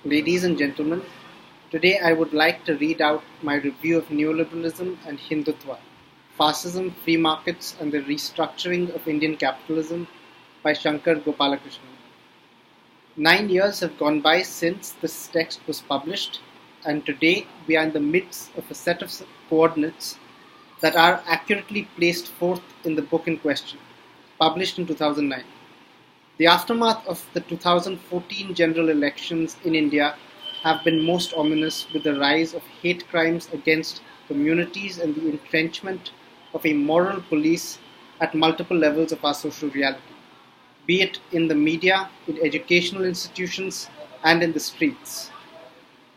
Ladies and gentlemen, today I would like to read out my review of Neoliberalism and Hindutva, Fascism, Free Markets and the Restructuring of Indian Capitalism by Shankar Gopalakrishnan. 9 years have gone by since this text was published, and today we are in the midst of a set of coordinates that are accurately placed forth in the book in question, published in 2009. The aftermath of the 2014 general elections in India have been most ominous, with the rise of hate crimes against communities and the entrenchment of a moral police at multiple levels of our social reality, be it in the media, in educational institutions, and in the streets.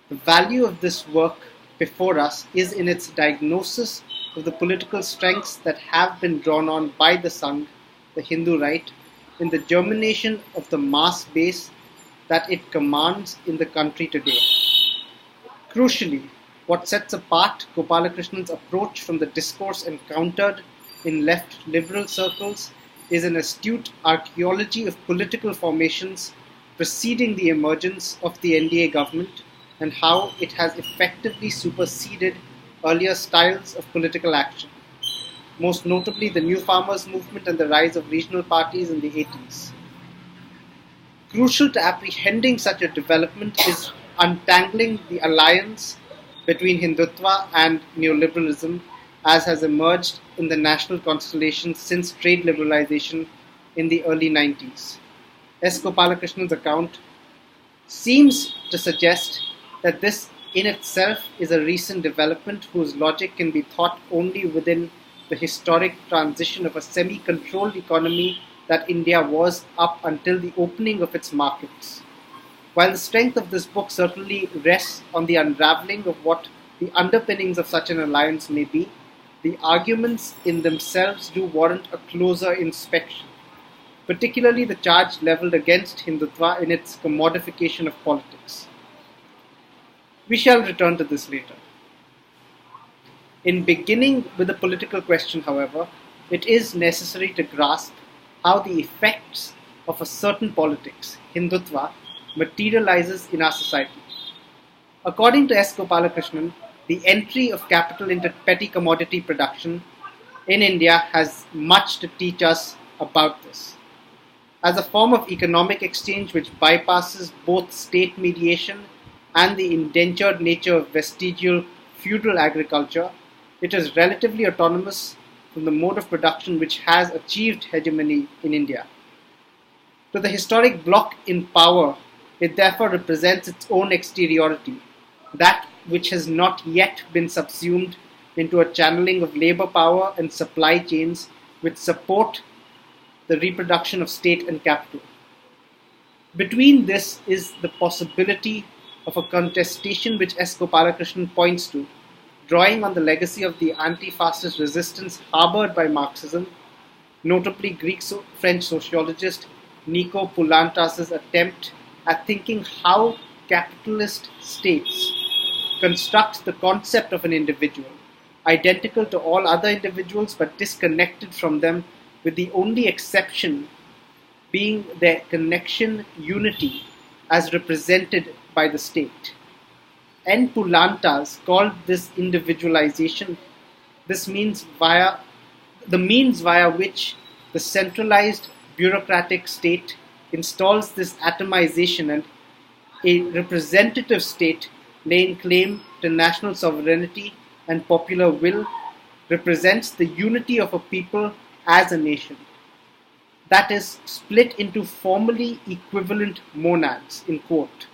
The value of this work before us is in its diagnosis of the political strengths that have been drawn on by the Sangh, the Hindu right, in the germination of the mass base that it commands in the country today. Crucially, what sets apart Gopalakrishnan's approach from the discourse encountered in left liberal circles is an astute archaeology of political formations preceding the emergence of the NDA government and how it has effectively superseded earlier styles of political action, most notably the New Farmers movement and the rise of regional parties in the 80s. Crucial to apprehending such a development is untangling the alliance between Hindutva and neoliberalism as has emerged in the national constellation since trade liberalization in the early 90s. S. Gopalakrishnan's account seems to suggest that this in itself is a recent development whose logic can be thought only within the historic transition of a semi-controlled economy that India was up until the opening of its markets. While the strength of this book certainly rests on the unraveling of what the underpinnings of such an alliance may be, the arguments in themselves do warrant a closer inspection, particularly the charge levelled against Hindutva in its commodification of politics. We shall return to this later. In beginning with the political question, however, it is necessary to grasp how the effects of a certain politics, Hindutva, materializes in our society. According to S. Gopalakrishnan, the entry of capital into petty commodity production in India has much to teach us about this. As a form of economic exchange which bypasses both state mediation and the indentured nature of vestigial feudal agriculture, it is relatively autonomous from the mode of production which has achieved hegemony in India. To the historic bloc in power, it therefore represents its own exteriority, that which has not yet been subsumed into a channeling of labor power and supply chains which support the reproduction of state and capital. Between this is the possibility of a contestation which S. Gopalakrishnan points to, drawing on the legacy of the anti-fascist resistance harbored by Marxism, notably Greek-French sociologist Nico Poulantas's attempt at thinking how capitalist states construct the concept of an individual, identical to all other individuals but disconnected from them, with the only exception being their connection unity as represented by the state. N. Poulantas called this individualization the means via which the centralized bureaucratic state installs this atomization, and a representative state laying claim to national sovereignty and popular will represents the unity of a people as a nation. That is, split into formally equivalent monads, in quote.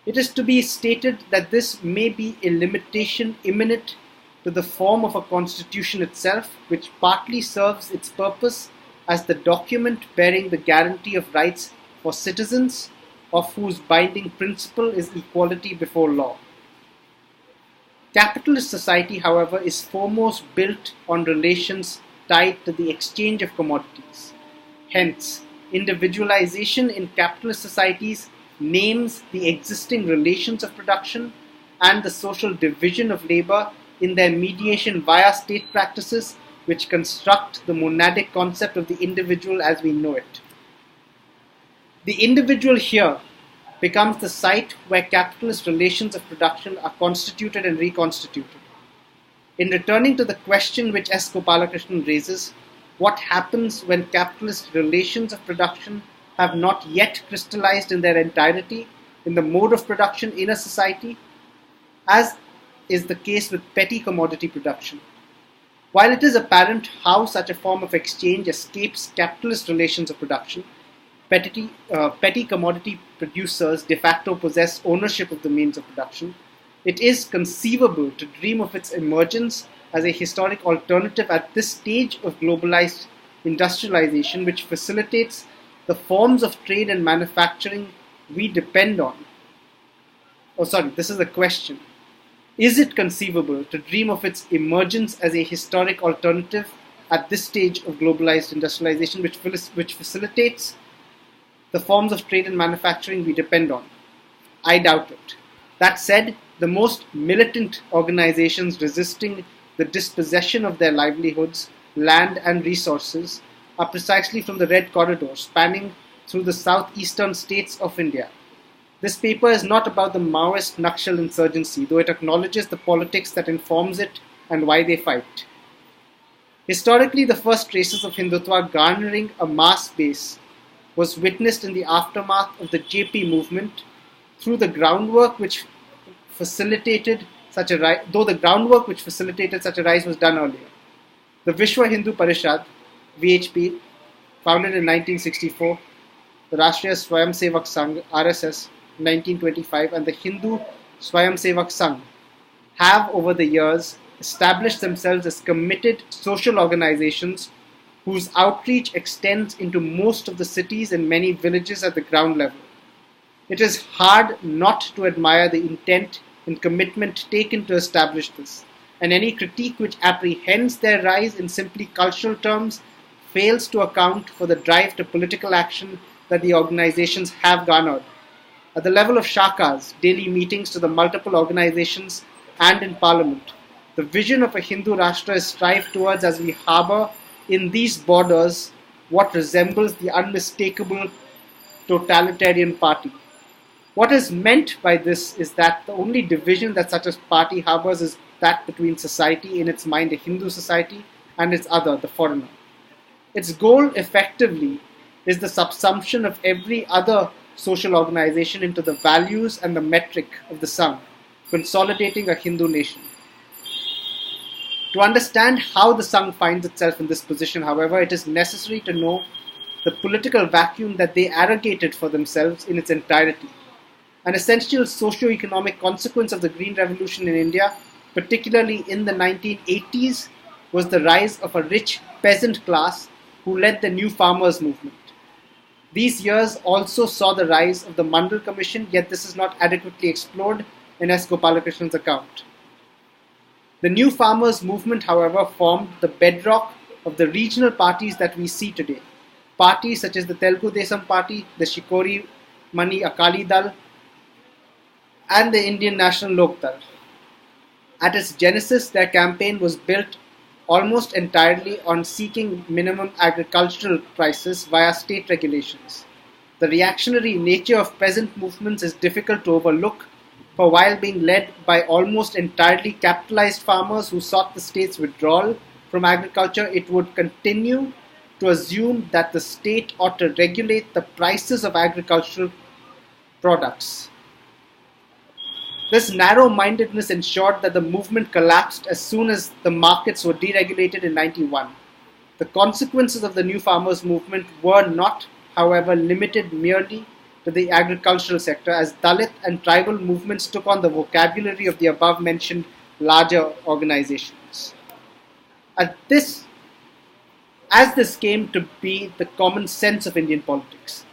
It is to be stated that this may be a limitation imminent to the form of a constitution itself, which partly serves its purpose as the document bearing the guarantee of rights for citizens, of whose binding principle is equality before law. Capitalist society, however, is foremost built on relations tied to the exchange of commodities. Hence, individualization in capitalist societies names the existing relations of production and the social division of labor in their mediation via state practices which construct the monadic concept of the individual as we know it. The individual here becomes the site where capitalist relations of production are constituted and reconstituted. In returning to the question which S. Gopalakrishnan raises, what happens when capitalist relations of production have not yet crystallized in their entirety in the mode of production in a society, as is the case with petty commodity production? While it is apparent how such a form of exchange escapes capitalist relations of production, petty commodity producers de facto possess ownership of the means of production, it is conceivable to dream of its emergence as a historic alternative at this stage of globalized industrialization, which facilitates the forms of trade and manufacturing we depend on. This is a question. Is it conceivable to dream of its emergence as a historic alternative at this stage of globalized industrialization, which facilitates the forms of trade and manufacturing we depend on? I doubt it. That said, the most militant organizations resisting the dispossession of their livelihoods, land and resources are precisely from the Red Corridor spanning through the southeastern states of India. This paper is not about the Maoist Nakshal insurgency, though it acknowledges the politics that informs it and why they fight. Historically, the first traces of Hindutva garnering a mass base was witnessed in the aftermath of the JP movement through the groundwork which facilitated such a rise, was done earlier. The Vishwa Hindu Parishad, VHP, founded in 1964, the Rashtriya Swayamsevak Sangh, RSS, 1925, and the Hindu Swayamsevak Sangh have over the years established themselves as committed social organizations whose outreach extends into most of the cities and many villages at the ground level. It is hard not to admire the intent and commitment taken to establish this, and any critique which apprehends their rise in simply cultural terms fails to account for the drive to political action that the organizations have garnered. At the level of shakas, daily meetings to the multiple organizations, and in parliament, the vision of a Hindu Rashtra is strived towards as we harbour in these borders what resembles the unmistakable totalitarian party. What is meant by this is that the only division that such a party harbours is that between society, in its mind a Hindu society, and its other, the foreigner. Its goal, effectively, is the subsumption of every other social organization into the values and the metric of the Sangh, consolidating a Hindu nation. To understand how the Sangh finds itself in this position, however, it is necessary to know the political vacuum that they arrogated for themselves in its entirety. An essential socio-economic consequence of the Green Revolution in India, particularly in the 1980s, was the rise of a rich peasant class who led the New Farmers movement. These years also saw the rise of the Mandal Commission, yet this is not adequately explored in S. Gopalakrishnan's account. The New Farmers movement, however, formed the bedrock of the regional parties that we see today. Parties such as the Telugu Desam Party, the Shikori Mani Akali Dal, and the Indian National Lok Dal. At its genesis, their campaign was built almost entirely on seeking minimum agricultural prices via state regulations. The reactionary nature of peasant movements is difficult to overlook, for while being led by almost entirely capitalized farmers who sought the state's withdrawal from agriculture, it would continue to assume that the state ought to regulate the prices of agricultural products. This narrow-mindedness ensured that the movement collapsed as soon as the markets were deregulated in 1991. The consequences of the New Farmers movement were not, however, limited merely to the agricultural sector, as Dalit and tribal movements took on the vocabulary of the above-mentioned larger organizations. As this came to be the common sense of Indian politics,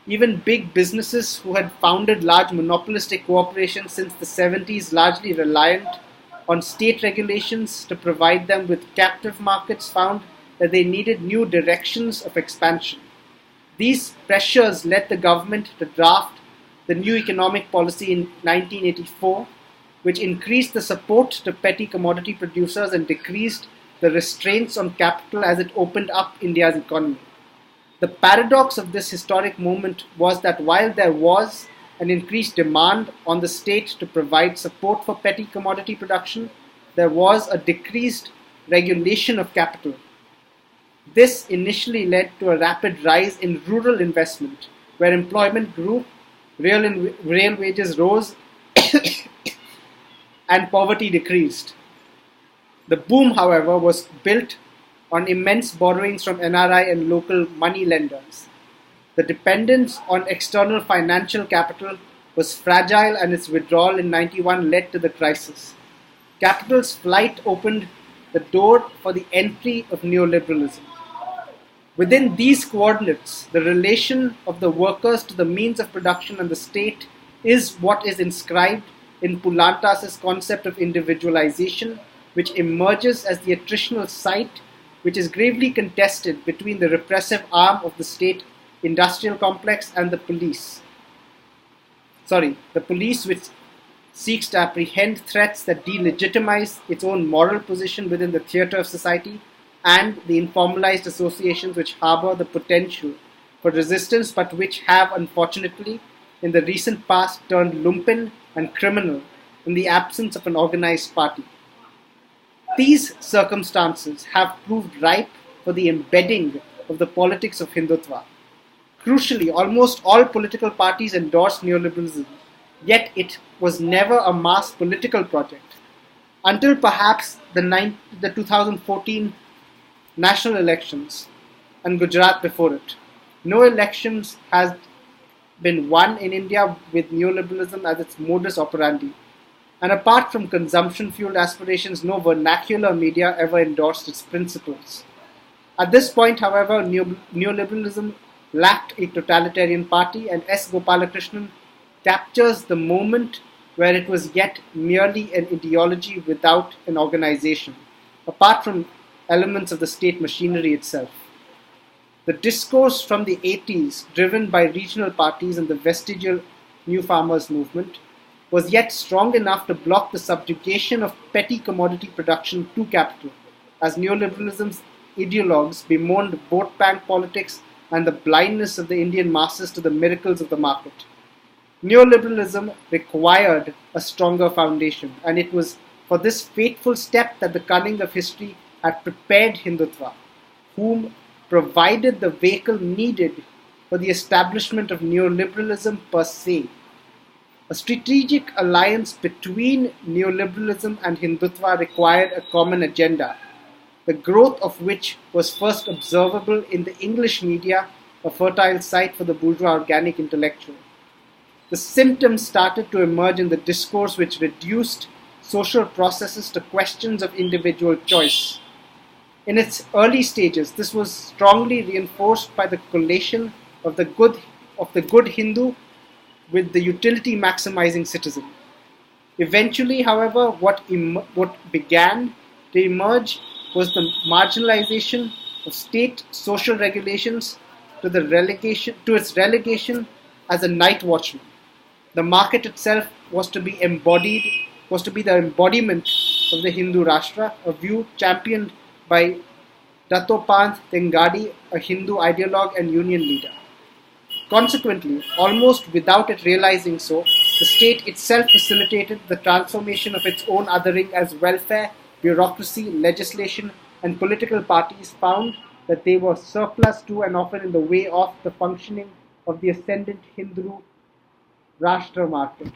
even big businesses who had founded large monopolistic corporations since the 70s, largely reliant on state regulations to provide them with captive markets, found that they needed new directions of expansion. These pressures led the government to draft the new economic policy in 1984, which increased the support to petty commodity producers and decreased the restraints on capital as it opened up India's economy. The paradox of this historic moment was that while there was an increased demand on the state to provide support for petty commodity production, there was a decreased regulation of capital. This initially led to a rapid rise in rural investment, where employment grew, real wages rose, and poverty decreased. The boom, however, was built on immense borrowings from NRI and local money lenders. The dependence on external financial capital was fragile, and its withdrawal in 91 led to the crisis. Capital's flight opened the door for the entry of neoliberalism. Within these coordinates, the relation of the workers to the means of production and the state is what is inscribed in Poulantas's concept of individualization, which emerges as the attritional site which is gravely contested between the repressive arm of the state industrial complex and the police. The police which seeks to apprehend threats that delegitimize its own moral position within the theatre of society, and the informalized associations which harbor the potential for resistance but which have, unfortunately, in the recent past turned lumpen and criminal in the absence of an organized party. These circumstances have proved ripe for the embedding of the politics of Hindutva. Crucially, almost all political parties endorsed neoliberalism, yet it was never a mass political project. Until perhaps the 2014 national elections and Gujarat before it. No elections has been won in India with neoliberalism as its modus operandi. And apart from consumption-fueled aspirations, no vernacular media ever endorsed its principles. At this point, however, neoliberalism lacked a totalitarian party, and S. Gopalakrishnan captures the moment where it was yet merely an ideology without an organization, apart from elements of the state machinery itself. The discourse from the 80s, driven by regional parties and the vestigial New Farmers movement, was yet strong enough to block the subjugation of petty commodity production to capital, as neoliberalism's ideologues bemoaned vote bank politics and the blindness of the Indian masses to the miracles of the market. Neoliberalism required a stronger foundation, and it was for this fateful step that the cunning of history had prepared Hindutva, whom provided the vehicle needed for the establishment of neoliberalism per se. A strategic alliance between neoliberalism and Hindutva required a common agenda, the growth of which was first observable in the English media, a fertile site for the bourgeois organic intellectual. The symptoms started to emerge in the discourse which reduced social processes to questions of individual choice. In its early stages, this was strongly reinforced by the collation of the good Hindu with the utility-maximizing citizen. Eventually, however, what began to emerge was the marginalization of state social regulations to its relegation as a night watchman. The market itself was to be the embodiment of the Hindu Rashtra, a view championed by Dattopant Tengadi, a Hindu ideologue and union leader. Consequently, almost without it realizing so, the state itself facilitated the transformation of its own othering as welfare, bureaucracy, legislation, and political parties found that they were surplus to and often in the way of the functioning of the ascendant Hindu Rashtra market,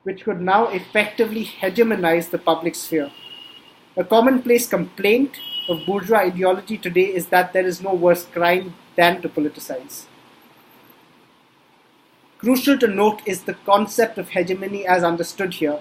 which could now effectively hegemonize the public sphere. A commonplace complaint of bourgeois ideology today is that there is no worse crime than to politicize. Crucial to note is the concept of hegemony as understood here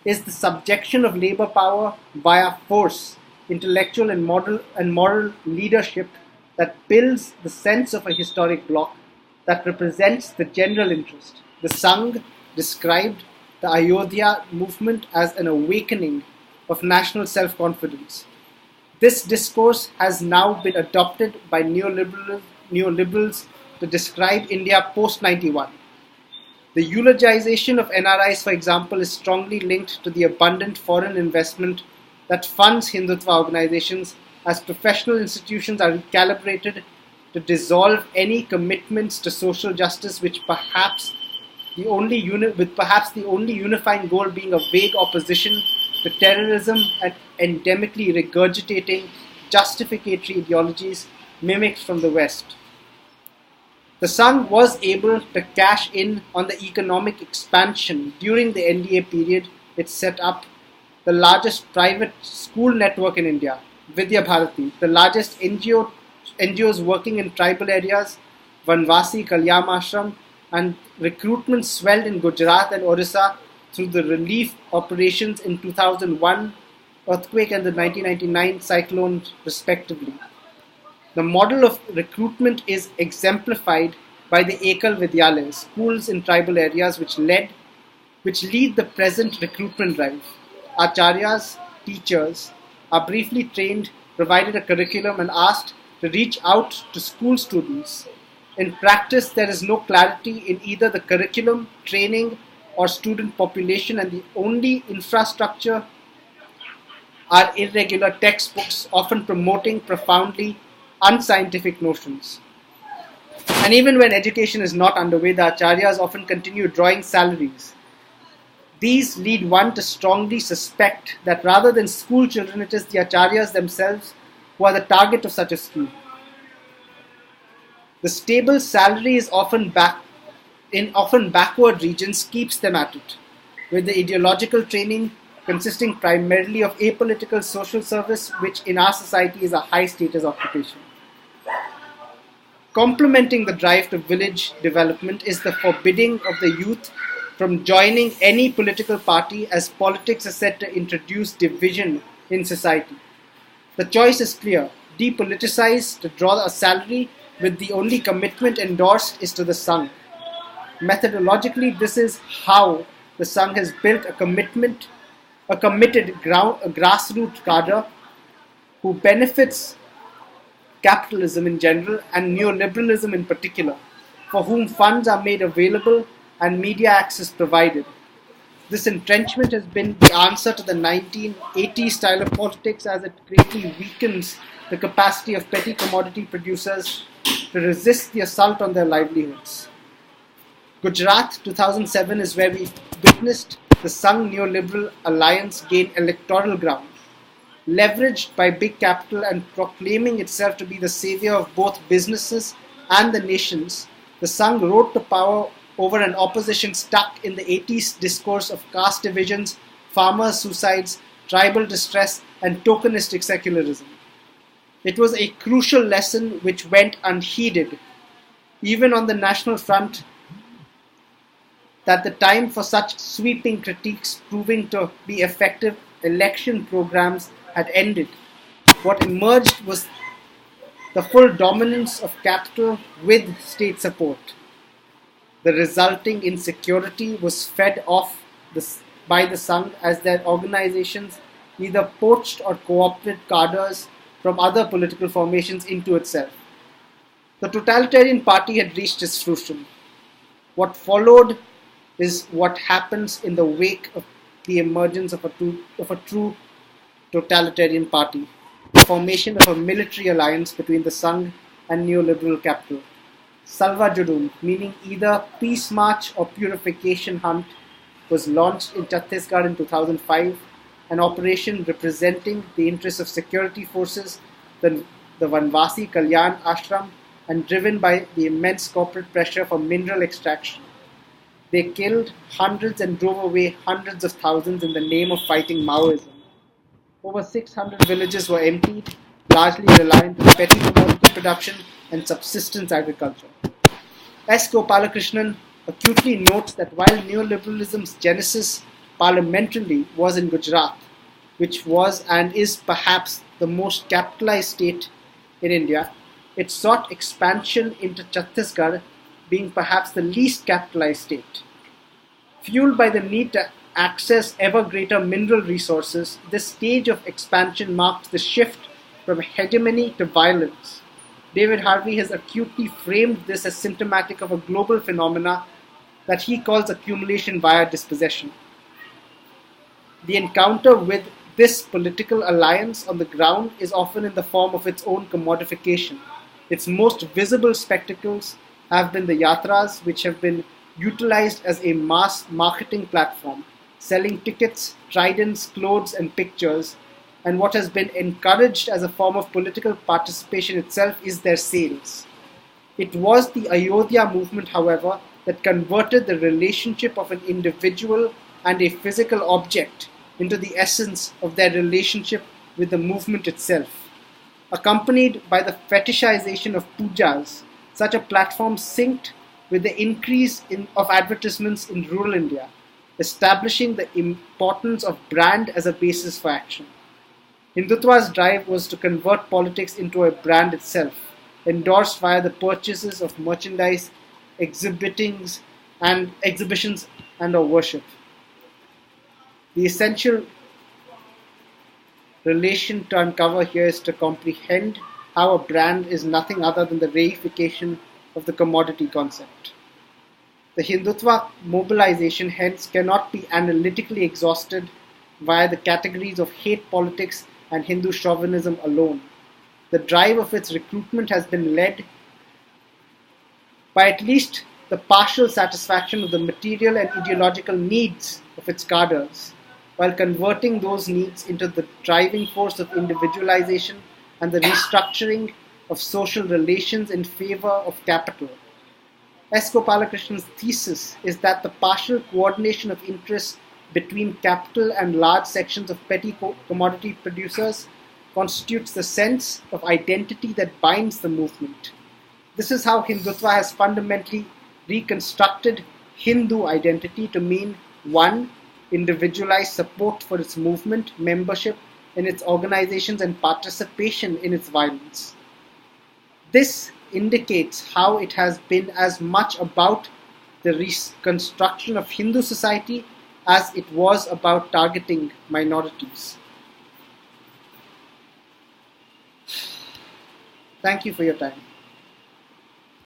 is the subjection of labor power via force, intellectual and moral leadership that builds the sense of a historic bloc that represents the general interest. The Sangh described the Ayodhya movement as an awakening of national self-confidence. This discourse has now been adopted by neoliberals to describe India post-91. The eulogization of NRIs, for example, is strongly linked to the abundant foreign investment that funds Hindutva organizations as professional institutions are recalibrated to dissolve any commitments to social justice which perhaps with perhaps the only unifying goal being a vague opposition to terrorism and endemically regurgitating justificatory ideologies mimicked from the West. The Sangh was able to cash in on the economic expansion during the NDA period. It set up the largest private school network in India, Vidya Bharati, the largest NGOs working in tribal areas, Vanvasi Kalyam Ashram, and recruitment swelled in Gujarat and Orissa through the relief operations in 2001 earthquake and the 1999 cyclone respectively. The model of recruitment is exemplified by the Ekal Vidyalaya, schools in tribal areas which lead the present recruitment drive. Acharyas, teachers, are briefly trained, provided a curriculum and asked to reach out to school students. In practice, there is no clarity in either the curriculum, training, or student population, and the only infrastructure are irregular textbooks, often promoting profoundly unscientific notions. And even when education is not underway, the acharyas often continue drawing salaries. These lead one to strongly suspect that rather than school children, it is the acharyas themselves who are the target of such a scheme. The stable salary is often backward regions keeps them at it, with the ideological training consisting primarily of apolitical social service, which in our society is a high status occupation. Complementing the drive to village development is the forbidding of the youth from joining any political party, as politics is said to introduce division in society. The choice is clear: depoliticize to draw a salary, with the only commitment endorsed is to the Sangh. Methodologically, this is how the Sangh has built a committed grassroots cadre who benefits capitalism in general and neoliberalism in particular, for whom funds are made available and media access provided. This entrenchment has been the answer to the 1980s style of politics, as it greatly weakens the capacity of petty commodity producers to resist the assault on their livelihoods. Gujarat 2007 is where we witnessed the Sangh neoliberal alliance gain electoral ground. Leveraged by big capital and proclaiming itself to be the savior of both businesses and the nations, the Sangh rode to power over an opposition stuck in the 80s discourse of caste divisions, farmers' suicides, tribal distress, and tokenistic secularism. It was a crucial lesson which went unheeded, even on the national front, that the time for such sweeping critiques proving to be effective election programs had ended. What emerged was the full dominance of capital with state support. The resulting insecurity was fed off by the Sangh as their organizations either poached or co-opted cadres from other political formations into itself. The totalitarian party had reached its fruition. What followed is what happens in the wake of the emergence of a true totalitarian party, the formation of a military alliance between the Sangh and neoliberal capital. Salva Judum, meaning either Peace March or Purification Hunt, was launched in Chhattisgarh in 2005, an operation representing the interests of security forces, the Vanvasi Kalyan Ashram, and driven by the immense corporate pressure for mineral extraction. They killed hundreds and drove away hundreds of thousands in the name of fighting Maoism. Over 600 villages were emptied, largely reliant on petty commodity production and subsistence agriculture. S. Gopalakrishnan acutely notes that while neoliberalism's genesis parliamentarily was in Gujarat, which was and is perhaps the most capitalized state in India, it sought expansion into Chhattisgarh, being perhaps the least capitalized state. Fueled by the need to access ever greater mineral resources, this stage of expansion marked the shift from hegemony to violence. David Harvey has acutely framed this as symptomatic of a global phenomena that he calls accumulation via dispossession. The encounter with this political alliance on the ground is often in the form of its own commodification. Its most visible spectacles have been the yatras, which have been utilized as a mass marketing platform, selling tickets, tridents, clothes, and pictures, and what has been encouraged as a form of political participation itself is their sales. It was the Ayodhya movement, however, that converted the relationship of an individual and a physical object into the essence of their relationship with the movement itself. Accompanied by the fetishization of pujas, such a platform synced with the increase of advertisements in rural India, establishing the importance of brand as a basis for action. Hindutva's drive was to convert politics into a brand itself, endorsed via the purchases of merchandise, exhibitions, and or worship. The essential relation to uncover here is to comprehend how a brand is nothing other than the reification of the commodity concept. The Hindutva mobilization hence cannot be analytically exhausted via the categories of hate politics and Hindu chauvinism alone. The drive of its recruitment has been led by at least the partial satisfaction of the material and ideological needs of its cadres, while converting those needs into the driving force of individualization and the restructuring of social relations in favor of capital. S. Gopalakrishnan's thesis is that the partial coordination of interests between capital and large sections of petty commodity producers constitutes the sense of identity that binds the movement. This is how Hindutva has fundamentally reconstructed Hindu identity to mean 1. Individualized support for its movement, membership in its organizations, and participation in its violence. This indicates how it has been as much about the reconstruction of Hindu society as it was about targeting minorities. Thank you for your time.